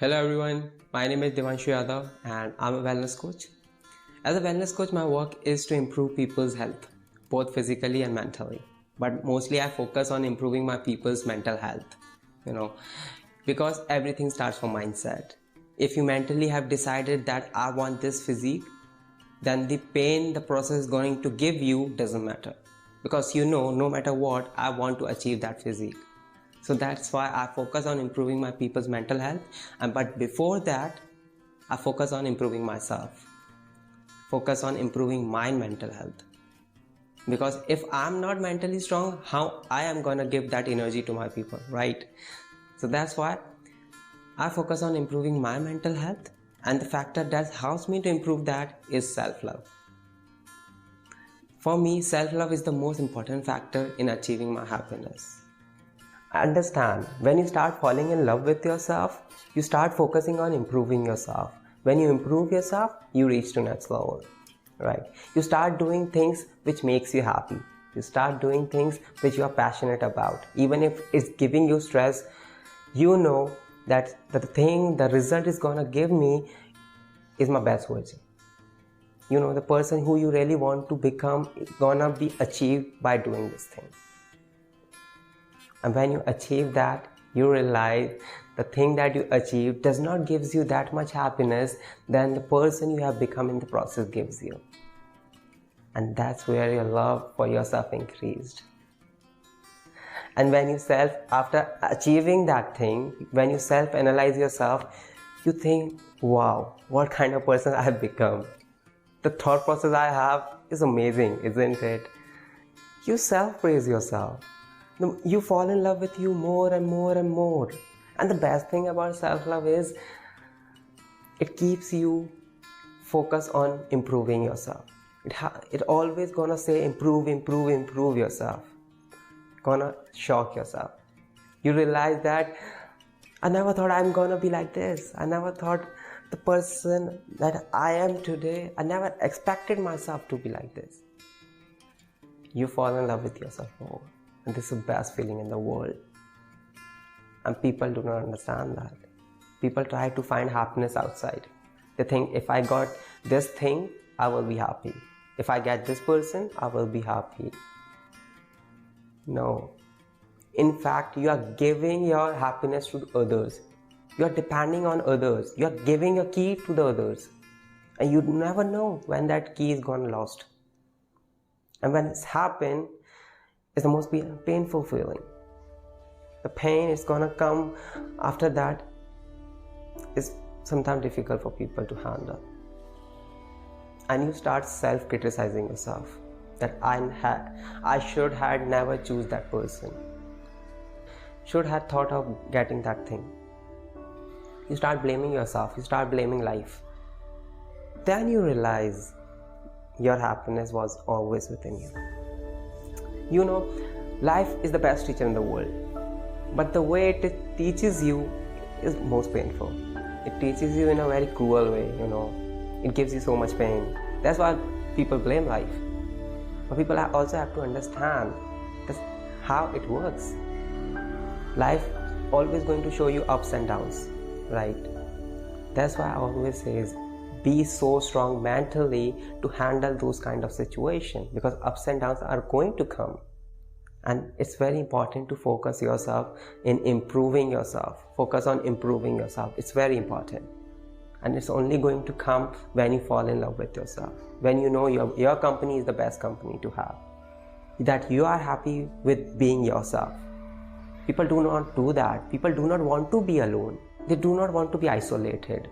Hello everyone, my name is Devanshu Yadav and I'm a wellness coach. As a wellness coach, my work is to improve people's health, both physically and mentally. But mostly I focus on improving my people's mental health, because everything starts from mindset. If you mentally have decided that I want this physique, then the pain the process is going to give you doesn't matter. Because no matter what, I want to achieve that physique. So that's why I focus on improving my people's mental health. But before that, I focus on improving myself. Focus on improving my mental health. Because if I'm not mentally strong, how I am gonna give that energy to my people, right? So that's why I focus on improving my mental health, and the factor that helps me to improve that is self-love. For me, self-love is the most important factor in achieving my happiness. Understand, when you start falling in love with yourself, you start focusing on improving yourself. When you improve yourself, you reach to next level, right? You start doing things which makes you happy. You start doing things which you are passionate about. Even if it's giving you stress, you know that the result is gonna give me is my best version. The person who you really want to become is gonna be achieved by doing this thing. And when you achieve that, you realize the thing that you achieve does not gives you that much happiness than the person you have become in the process gives you. And that's where your love for yourself increased. And when you after achieving that thing, when you self-analyze yourself, you think, wow, what kind of person I have become. The thought process I have is amazing, isn't it? You self-praise yourself. You fall in love with you more and more and more. And the best thing about self-love is it keeps you focused on improving yourself. It always gonna say improve yourself. Gonna shock yourself. You realize that I never thought I'm gonna be like this. I never thought the person that I am today, I never expected myself to be like this. You fall in love with yourself more. And this is the best feeling in the world. And people do not understand that. People try to find happiness outside. They think if I got this thing, I will be happy. If I get this person, I will be happy. No. In fact, you are giving your happiness to others. You are depending on others. You are giving your key to the others. And you never know when that key is gone lost. And when it's happened, it's the most painful feeling. The pain is gonna come after that is sometimes difficult for people to handle. And you start self-criticizing yourself that I should have never choose that person. Should have thought of getting that thing. You start blaming yourself, you start blaming life. Then you realize your happiness was always within you. Life is the best teacher in the world, but the way it teaches you is most painful. It teaches you in a very cruel way, It gives you so much pain. That's why people blame life. But people also have to understand how it works. Life always going to show you ups and downs, right? That's why I always say be so strong mentally to handle those kind of situations, because ups and downs are going to come. And it's very important to focus yourself in improving yourself. Focus on improving yourself. It's very important. And it's only going to come when you fall in love with yourself. When you know your company is the best company to have. That you are happy with being yourself. People do not do that. People do not want to be alone. They do not want to be isolated.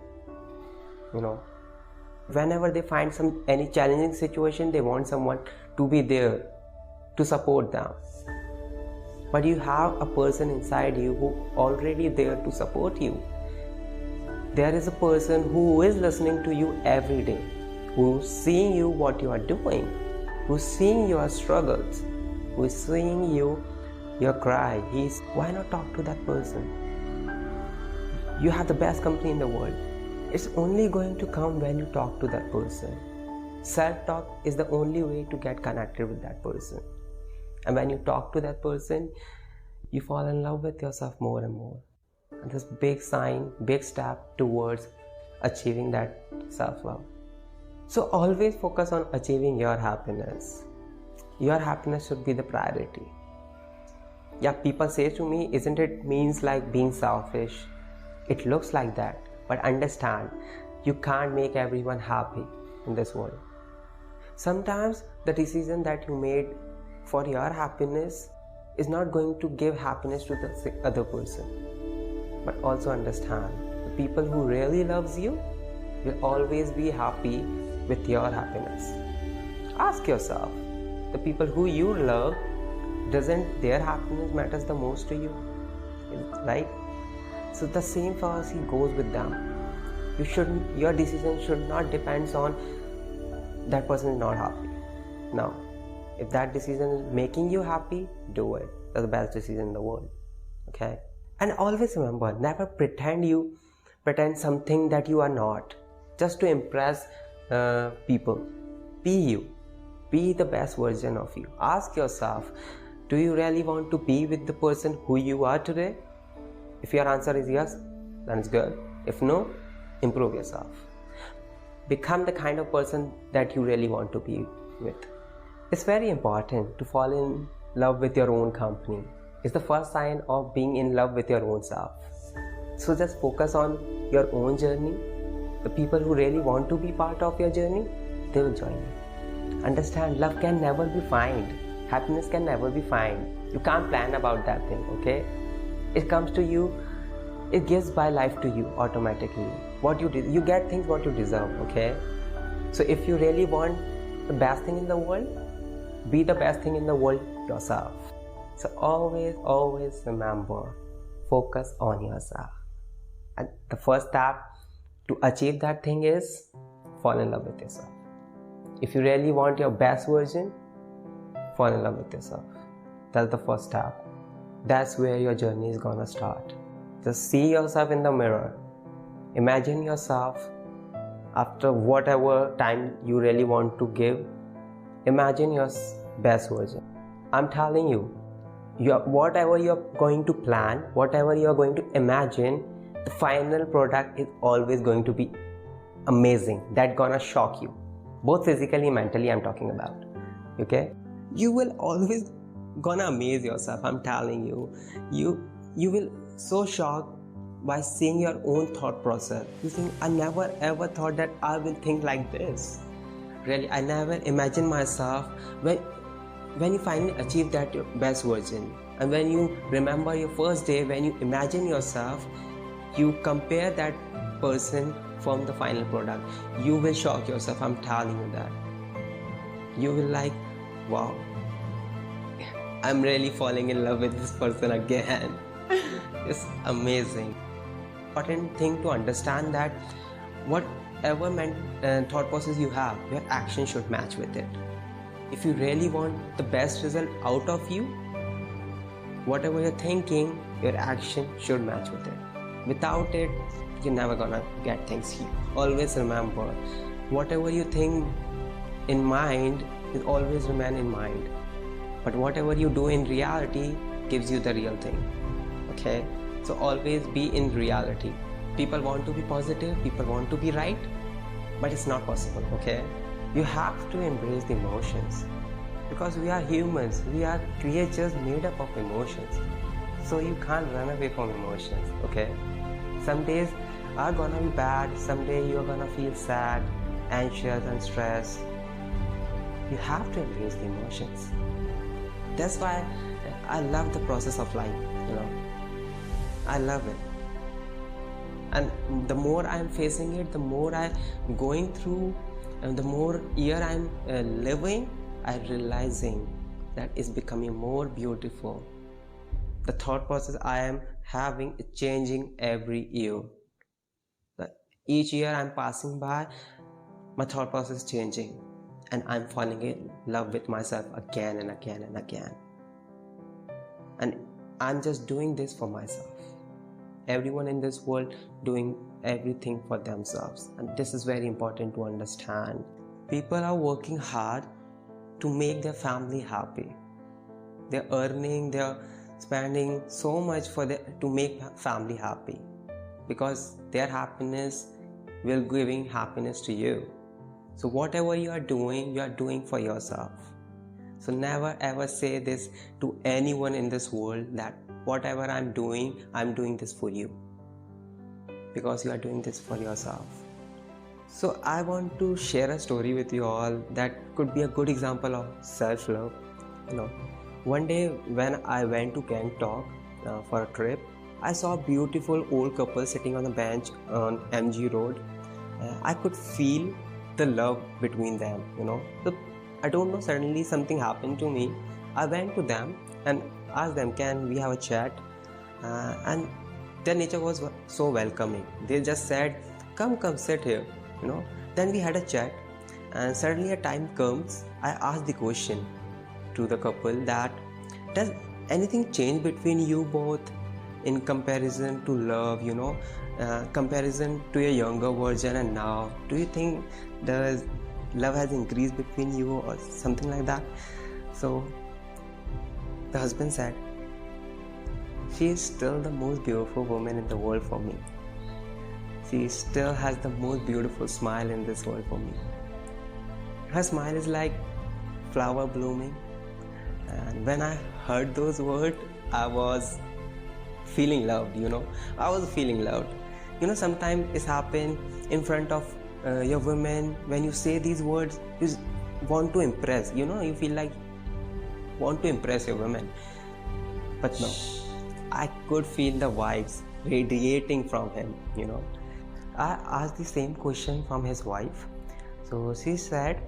Whenever they find any challenging situation, they want someone to be there to support them. But you have a person inside you who already there to support you. There is a person who is listening to you every day, who is seeing you what you are doing, who is seeing your struggles, who is seeing your cry. Why not talk to that person? You have the best company in the world. It's only going to come when you talk to that person. Self-talk is the only way to get connected with that person. And when you talk to that person, you fall in love with yourself more and more. And this big sign, big step towards achieving that self-love. So always focus on achieving your happiness. Your happiness should be the priority. Yeah, people say to me, isn't it means like being selfish? It looks like that, but understand, you can't make everyone happy in this world. Sometimes the decision that you made for your happiness is not going to give happiness to the other person. But also understand, the people who really loves you will always be happy with your happiness. Ask yourself, the people who you love, doesn't their happiness matters the most to you? Right? So the same philosophy goes with them. Your decision should not depend on that person is not happy. No. If that decision is making you happy, do it. That's the best decision in the world. Okay? And always remember, never pretend something that you are not, just to impress people. Be you. Be the best version of you. Ask yourself, do you really want to be with the person who you are today? If your answer is yes, then it's good. If no, improve yourself. Become the kind of person that you really want to be with. It's very important to fall in love with your own company. It's the first sign of being in love with your own self. So just focus on your own journey. The people who really want to be part of your journey, they will join you. Understand, love can never be found. Happiness can never be found. You can't plan about that thing, okay? It comes to you, it gives by life to you automatically. You get things what you deserve, okay? So if you really want the best thing in the world, be the best thing in the world yourself. So always remember, focus on yourself. And the first step to achieve that thing is fall in love with yourself. If you really want your best version, fall in love with yourself. That's the first step. That's where your journey is gonna start. Just see yourself in the mirror. Imagine yourself after whatever time you really want to give. Imagine your best version. I'm telling you, whatever you're going to plan, whatever you're going to imagine, the final product is always going to be amazing. That's gonna shock you. Both physically and mentally I'm talking about. Okay? You will always gonna amaze yourself. I'm telling you. You will so shocked by seeing your own thought process. You think, I never ever thought that I will think like this. Really, I never imagined myself when you finally achieve that your best version. And when you remember your first day, when you imagine yourself, you compare that person from the final product. You will shock yourself, I'm telling you that. You will like, wow, I'm really falling in love with this person again. It's amazing. Important thing to understand that whatever thought process you have, your action should match with it. If you really want the best result out of you, whatever you're thinking, your action should match with it. Without it, you're never gonna get things here. Always remember, whatever you think in mind will always remain in mind. But whatever you do in reality gives you the real thing. Okay? So always be in reality. People want to be positive, people want to be right, but it's not possible, okay? You have to embrace the emotions. Because we are humans, we are creatures made up of emotions. So you can't run away from emotions, okay? Some days are gonna be bad, some days you're gonna feel sad, anxious and stressed. You have to embrace the emotions. That's why I love the process of life, I love it. And the more I'm facing it, the more I'm going through, and the more year I'm living, I'm realizing that it's becoming more beautiful. The thought process I am having is changing every year. Each year I'm passing by, my thought process is changing, and I'm falling in love with myself again and again and again. And I'm just doing this for myself. Everyone in this world doing everything for themselves, and this is very important to understand. People are working hard to make their family happy. They're earning, they're spending so much to make family happy, because their happiness will giving happiness to you. So whatever you are doing for yourself. So never ever say this to anyone in this world, that whatever I'm doing this for you, because you are doing this for yourself. So I want to share a story with you all that could be a good example of self-love. One day when I went to Cant for a trip, I saw a beautiful old couple sitting on a bench on MG Road. I could feel the love between them. So I don't know, suddenly something happened to me. I went to them and asked them, can we have a chat? And their nature was so welcoming. They just said, come sit here. Then we had a chat, and suddenly a time comes, I asked the question to the couple that, does anything change between you both in comparison to love, comparison to your younger version and now? Do you think the love has increased between you or something like that? So the husband said, she is still the most beautiful woman in the world for me. She still has the most beautiful smile in this world for me. Her smile is like flower blooming. And when I heard those words, I was feeling loved, I was feeling loved. Sometimes it's happened in front of your women. When you say these words, you want to impress, you feel like want to impress your women. But no, I could feel the vibes radiating from him, I asked the same question from his wife. So she said,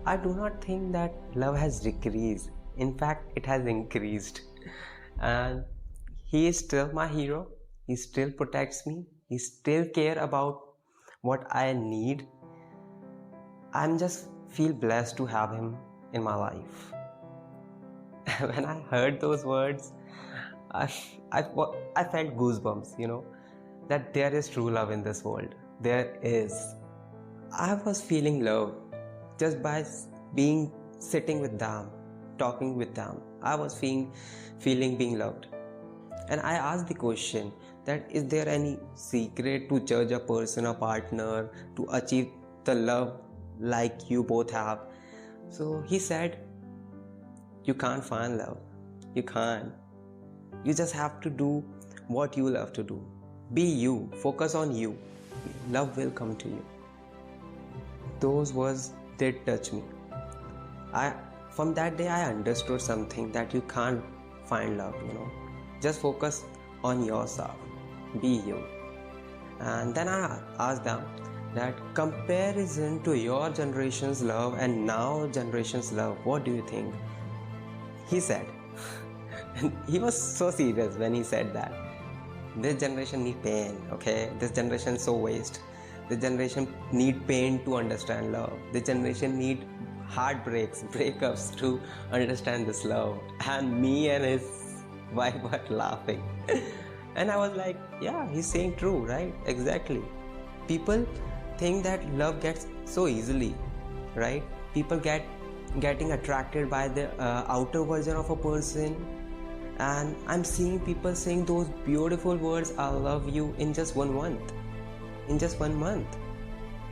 I do not think that love has decreased. In fact, it has increased. And he is still my hero. He still protects me. He still cares about what I need. I'm just feel blessed to have him in my life. When I heard those words, I felt goosebumps, that there is true love in this world. There is. I was feeling love just by sitting with them, talking with them. I was feeling being loved. And I asked the question that, is there any secret to judge a person, a partner, to achieve the love like you both have? So he said, you can't find love. You can't. You just have to do what you love to do. Be you. Focus on you. Love will come to you. Those words did touch me. From that day I understood something, that you can't find love, Just focus on yourself. Be you. And then I asked them that, comparison to your generation's love and now generation's love, what do you think? He said, and he was so serious when he said that, this generation need pain, okay? This generation is so waste. This generation need pain to understand love. This generation need heartbreaks, breakups to understand this love. And me and his wife were laughing. And I was like, yeah, he's saying true, right? Exactly. People think that love gets so easily, right? People getting attracted by the outer version of a person. And I'm seeing people saying those beautiful words, I love you, in just 1 month. In just 1 month.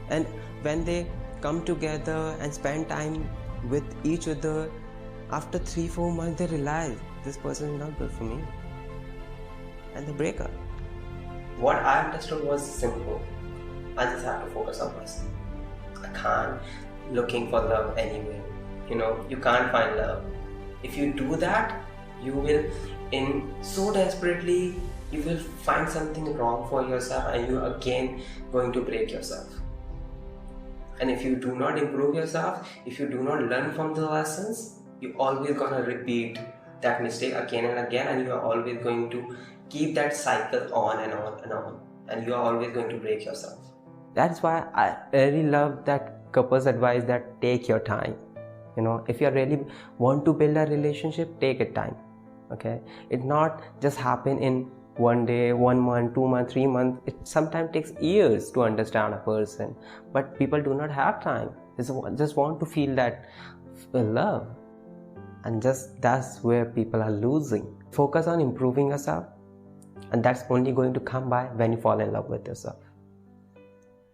And when they come together and spend time with each other, after 3-4 months they realize this person is not good for me, and they break up. What I understood was simple. I just have to focus on myself. I can't looking for love anywhere. You can't find love. If you do that, you will so desperately you will find something wrong for yourself, and you again going to break yourself. And if you do not improve yourself, if you do not learn from the lessons, you're always gonna repeat that mistake again and again, and you are always going to keep that cycle on and on and on, and you are always going to break yourself. That's why I really love that couple's advice, that take your time. If you really want to build a relationship, take it time. Okay, it not just happen in 1 day, 1 month, 2 months, 3 months. It sometimes takes years to understand a person, but people do not have time. They just want to feel that love, and that's where people are losing. Focus on improving yourself, and that's only going to come by when you fall in love with yourself.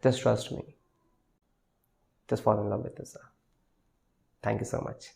Just trust me. Just fall in love with yourself. Thank you so much.